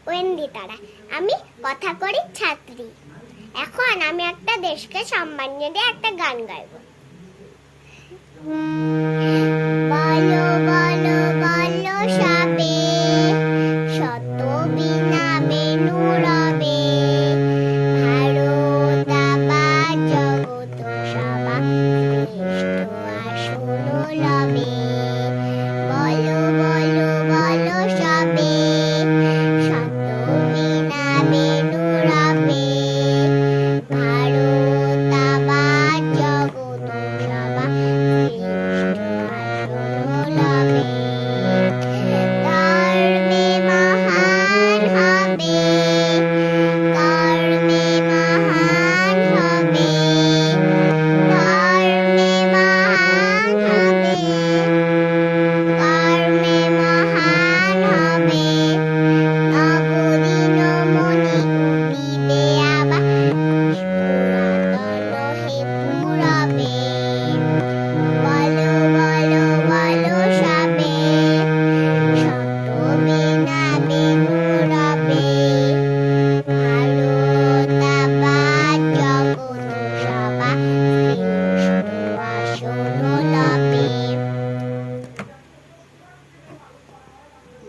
ওয়েন্দি তারা। আমি কথা করি ছাত্রী। এখন আমি একটা দেশকে সম্মান দিয়ে একটা গান গাইব। বলো বলো